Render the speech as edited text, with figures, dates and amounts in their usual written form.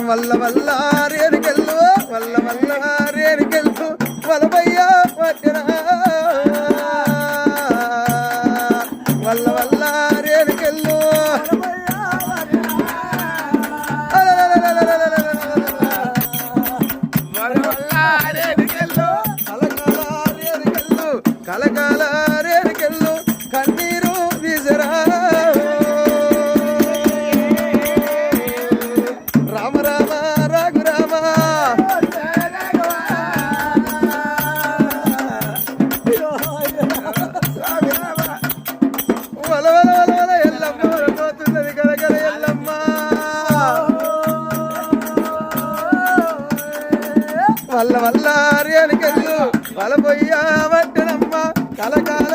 వల్ల వల్ల రేణుకెళ్ళు వల్ల వల్ల రేణుకెళ్ళు వలబయ్యా వచ్చిన వల్ల వల్ల రేణుకెళ్ళు కలకాల రేణుకెళ్ళు కన్నీరు విసరా రామ రామ రఘురామ వల వల వల వల ఎల్లమ్మ పోతున్నది కలకల ఎల్లమ్మ వల్ల వల్ల రేణుకెళ్ళు వలబోయ్యా వట్టనమ్మ కలకాల